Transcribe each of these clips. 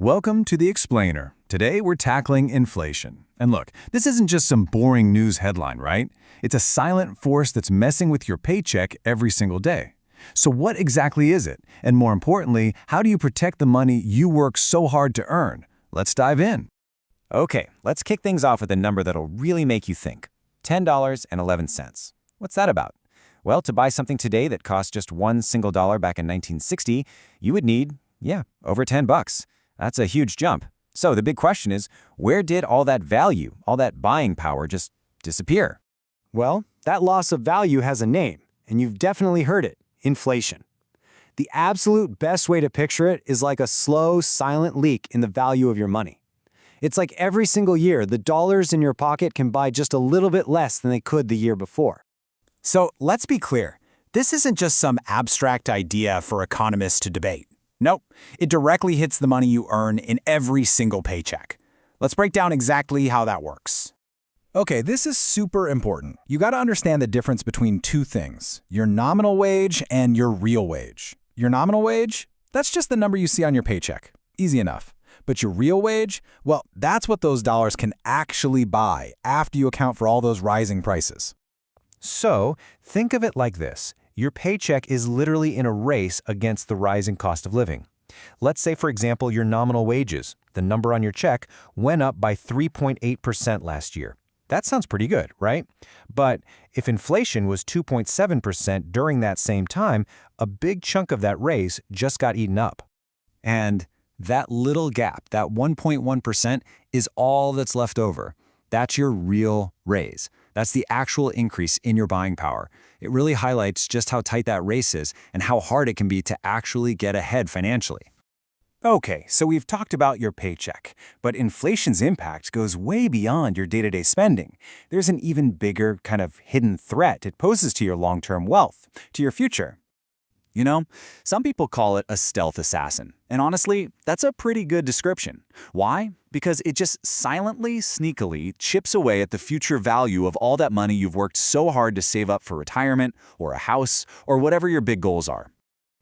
Welcome to The Explainer. Today we're tackling inflation. And look, this isn't just some boring news headline, right? It's a silent force that's messing with your paycheck every single day. So what exactly is it? And more importantly, how do you protect the money you work so hard to earn? Let's dive in. Okay, let's kick things off with a number that'll really make you think. $10.11. What's that about? Well, to buy something today that cost just one single dollar back in 1960, you would need, over 10 bucks. That's a huge jump. So the big question is, where did all that value, all that buying power just disappear? Well, that loss of value has a name, and you've definitely heard it: inflation. The absolute best way to picture it is like a slow, silent leak in the value of your money. It's like every single year, the dollars in your pocket can buy just a little bit less than they could the year before. So let's be clear. This isn't just some abstract idea for economists to debate. Nope, it directly hits the money you earn in every single paycheck. Let's break down exactly how that works. Okay, this is super important. You got to understand the difference between two things: your nominal wage and your real wage. Your nominal wage? That's just the number you see on your paycheck. Easy enough. But your real wage? Well, that's what those dollars can actually buy after you account for all those rising prices. So think of it like this. Your paycheck is literally in a race against the rising cost of living. Let's say, for example, your nominal wages, the number on your check, went up by 3.8% last year. That sounds pretty good, right? But if inflation was 2.7% during that same time, a big chunk of that race just got eaten up. And that little gap, that 1.1%, is all that's left over. That's your real raise. That's the actual increase in your buying power. It really highlights just how tight that race is and how hard it can be to actually get ahead financially. Okay, so we've talked about your paycheck, but inflation's impact goes way beyond your day-to-day spending. There's an even bigger kind of hidden threat it poses to your long-term wealth, to your future. You know, some people call it a stealth assassin, and honestly, that's a pretty good description. Why? Because it just silently, sneakily chips away at the future value of all that money you've worked so hard to save up for retirement, or a house, or whatever your big goals are.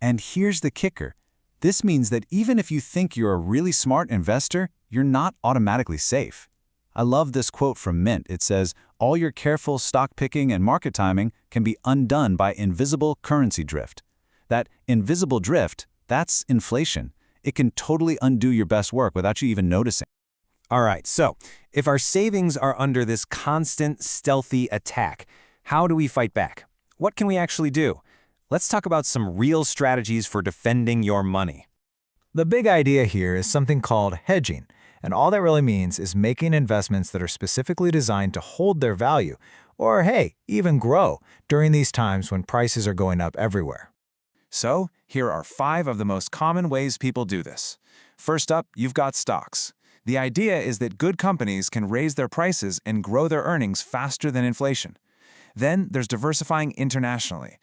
And here's the kicker. This means that even if you think you're a really smart investor, you're not automatically safe. I love this quote from Mint. It says, "All your careful stock picking and market timing can be undone by invisible currency drift." That invisible drift, that's inflation. It can totally undo your best work without you even noticing. All right, so if our savings are under this constant, stealthy attack, how do we fight back? What can we actually do? Let's talk about some real strategies for defending your money. The big idea here is something called hedging, and all that really means is making investments that are specifically designed to hold their value, or hey, even grow, during these times when prices are going up everywhere. So, here are 5 of the most common ways people do this. First up, you've got stocks. The idea is that good companies can raise their prices and grow their earnings faster than inflation. Then there's diversifying internationally.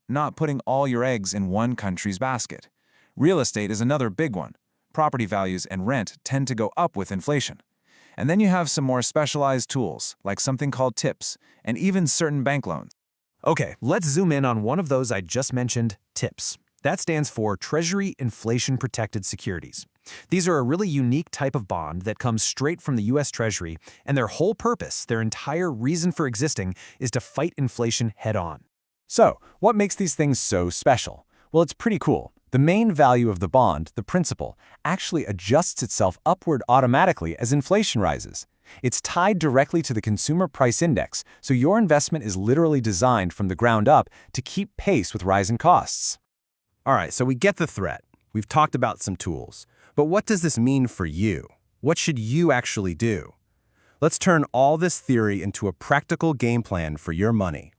Not putting all your eggs in one country's basket. Real estate is another big one. Property values and rent tend to go up with inflation. And then you have some more specialized tools, like something called TIPS, and even certain bank loans. Okay, let's zoom in on one of those I just mentioned, TIPS. That stands for Treasury Inflation Protected Securities. These are a really unique type of bond that comes straight from the U.S. Treasury, and their whole purpose, their entire reason for existing, is to fight inflation head-on. So, what makes these things so special? Well, it's pretty cool. The main value of the bond, the principal, actually adjusts itself upward automatically as inflation rises. It's tied directly to the consumer price index, so your investment is literally designed from the ground up to keep pace with rising costs. All right, so we get the threat. We've talked about some tools. But what does this mean for you? What should you actually do? Let's turn all this theory into a practical game plan for your money.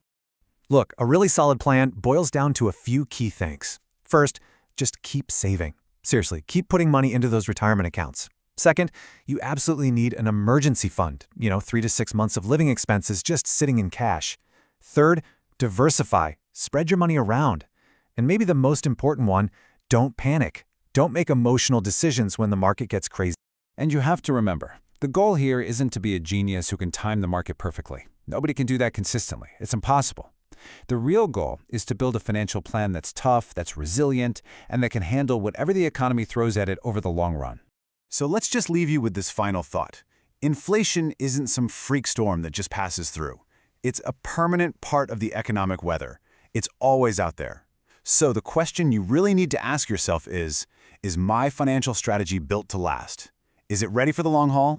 Look, a really solid plan boils down to a few key things. First, just keep saving. Seriously, keep putting money into those retirement accounts. Second, you absolutely need an emergency fund, 3 to 6 months of living expenses just sitting in cash. Third, diversify, spread your money around. And maybe the most important one, don't panic. Don't make emotional decisions when the market gets crazy. And you have to remember, the goal here isn't to be a genius who can time the market perfectly. Nobody can do that consistently. It's impossible. The real goal is to build a financial plan that's tough, that's resilient, and that can handle whatever the economy throws at it over the long run. So let's just leave you with this final thought. Inflation isn't some freak storm that just passes through. It's a permanent part of the economic weather. It's always out there. So the question you really need to ask yourself is my financial strategy built to last? Is it ready for the long haul?